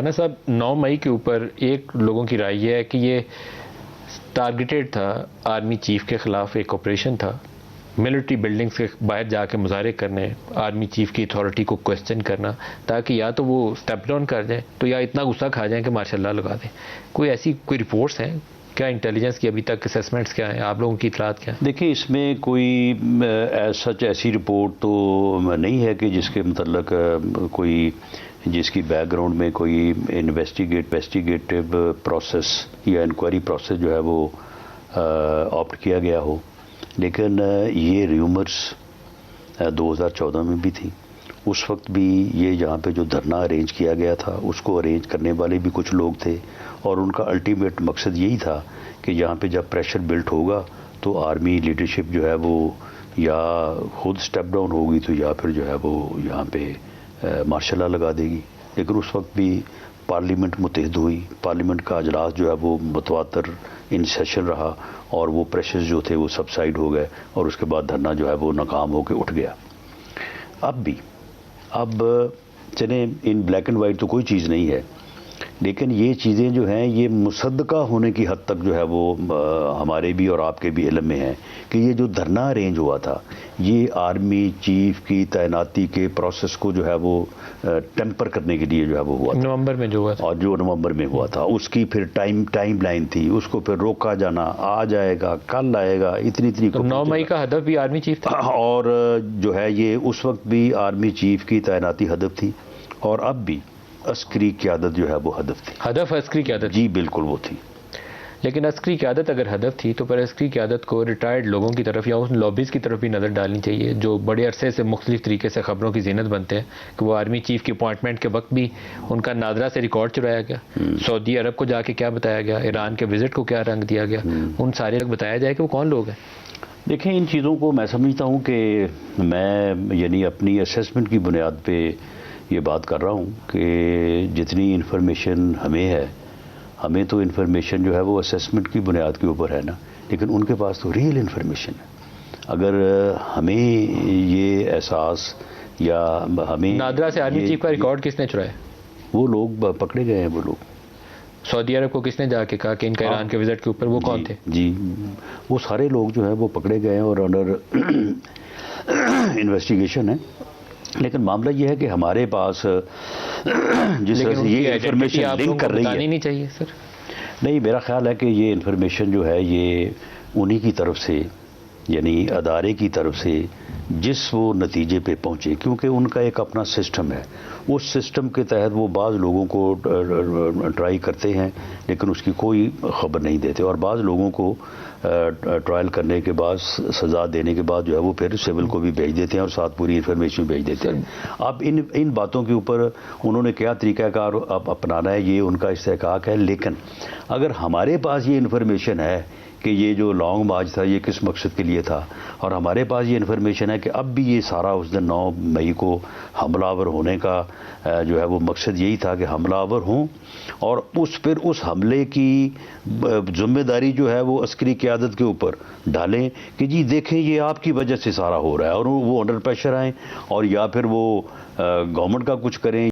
رانا صاحب 9 مئی کے اوپر ایک لوگوں کی رائے یہ ہے کہ یہ ٹارگیٹڈ تھا، آرمی چیف کے خلاف ایک آپریشن تھا، ملٹری بلڈنگز کے باہر جا کے مظاہرے کرنے، آرمی چیف کی اتھارٹی کو کویسچن کرنا، تاکہ یا تو وہ سٹیپ ڈاؤن کر جائیں تو یا اتنا غصہ کھا جائیں کہ ماشاء اللہ لگا دیں. کوئی ایسی کوئی رپورٹس ہیں کیا؟ انٹیلیجنس کی ابھی تک اسیسمنٹس کیا ہیں؟ آپ لوگوں کی اطلاعات کیا ہیں؟ دیکھیں اس میں کوئی سچ ایسی رپورٹ تو نہیں ہے کہ جس کے متعلق کوئی جس کی بیک گراؤنڈ میں کوئی انویسٹیگیٹو پروسیس یا انکوائری پروسیس جو ہے وہ آپٹ کیا گیا ہو. لیکن یہ ریومرز 2014 میں بھی تھی. اس وقت بھی یہ جہاں پہ جو دھرنا ارینج کیا گیا تھا اس کو ارینج کرنے والے بھی کچھ لوگ تھے، اور ان کا الٹیمیٹ مقصد یہی تھا کہ یہاں پہ جب پریشر بلٹ ہوگا تو آرمی لیڈرشپ جو ہے وہ یا خود سٹیپ ڈاؤن ہوگی تو یا پھر جو ہے وہ یہاں پہ مارشل لا لگا دے گی. لیکن اس وقت بھی پارلیمنٹ متحد ہوئی، پارلیمنٹ کا اجلاس جو ہے وہ متواتر ان سیشن رہا، اور وہ پریشرز جو تھے وہ سبسائڈ ہو گئے، اور اس کے بعد دھرنا جو ہے وہ ناکام ہو کے اٹھ گیا. اب چلیں ان بلیک اینڈ وائٹ تو کوئی چیز نہیں ہے، لیکن یہ چیزیں جو ہیں یہ مصدقہ ہونے کی حد تک جو ہے وہ ہمارے بھی اور آپ کے بھی علم میں ہے کہ یہ جو دھرنا ارینج ہوا تھا یہ آرمی چیف کی تعیناتی کے پروسیس کو جو ہے وہ ٹیمپر کرنے کے لیے جو ہے وہ ہوا تھا. نومبر میں جو ہوا تھا، اور جو نومبر میں ہوا تھا اس کی پھر ٹائم لائن تھی، اس کو پھر روکا جانا، آ جائے گا کل آئے گا، اتنی 9 مئی کا ہدف بھی آرمی چیف تھا، اور جو ہے یہ اس وقت بھی آرمی چیف کی تعیناتی ہدف تھی، اور اب بھی عسکری قیادت جو ہے وہ ہدف تھی. ہدف عسکری قیادت؟ جی بالکل وہ تھی. لیکن عسکری قیادت اگر ہدف تھی تو پھر عسکری قیادت کو ریٹائرڈ لوگوں کی طرف یا ان لابیز کی طرف بھی نظر ڈالنی چاہیے جو بڑے عرصے سے مختلف طریقے سے خبروں کی زینت بنتے ہیں کہ وہ آرمی چیف کی اپوائنٹمنٹ کے وقت بھی ان کا نادرا سے ریکارڈ چرایا گیا، سعودی عرب کو جا کے کیا بتایا گیا، ایران کے وزٹ کو کیا رنگ دیا گیا، ان سارے تک بتایا جائے کہ وہ کون لوگ ہیں. دیکھیں ان چیزوں کو میں سمجھتا ہوں کہ میں یعنی اپنی اسیسمنٹ کی بنیاد پہ یہ بات کر رہا ہوں کہ جتنی انفارمیشن ہمیں تو انفارمیشن جو ہے وہ اسیسمنٹ کی بنیاد کے اوپر ہے نا، لیکن ان کے پاس تو ریئل انفارمیشن ہے. اگر ہمیں یہ احساس یا ہمیں نادرا سے آرمی چیف کا ریکارڈ کس نے چرایا؟ وہ لوگ پکڑے گئے ہیں. وہ لوگ سعودی عرب کو کس نے جا کے کہا کہ ان کا ایران کے وزٹ کے اوپر وہ کون تھے؟ جی وہ سارے لوگ جو ہے وہ پکڑے گئے ہیں اور انڈر انویسٹیگیشن ہے. لیکن معاملہ یہ ہے کہ ہمارے پاس جس طرح سے یہ انفارمیشن لنک کر رہی ہے، نہیں چاہیے سر. نہیں میرا خیال ہے کہ یہ انفارمیشن جو ہے یہ انہی کی طرف سے یعنی ادارے کی طرف سے جس وہ نتیجے پہ پہنچے، کیونکہ ان کا ایک اپنا سسٹم ہے، اس سسٹم کے تحت وہ بعض لوگوں کو ٹرائی کرتے ہیں لیکن اس کی کوئی خبر نہیں دیتے، اور بعض لوگوں کو ٹرائل کرنے کے بعد سزا دینے کے بعد جو ہے وہ پھر سول کو بھی بھیج دیتے ہیں اور ساتھ پوری انفارمیشن بھیج دیتے ہیں. اب ان باتوں کے اوپر انہوں نے کیا طریقہ کار اب اپنانا ہے یہ ان کا استحقاق ہے. لیکن اگر ہمارے پاس یہ انفارمیشن ہے کہ یہ جو لانگ مارچ تھا یہ کس مقصد کے لیے تھا، اور ہمارے پاس یہ انفارمیشن ہے کہ اب بھی یہ سارا اس دن 9 مئی کو حملہ آور ہونے کا جو ہے وہ مقصد یہی تھا کہ حملہ آور ہوں، اور پھر اس حملے کی ذمہ داری جو ہے وہ عسکری قیادت کے اوپر ڈالیں کہ جی دیکھیں یہ آپ کی وجہ سے سارا ہو رہا ہے، اور وہ انڈر پریشر آئیں اور یا پھر وہ گورنمنٹ کا کچھ کریں.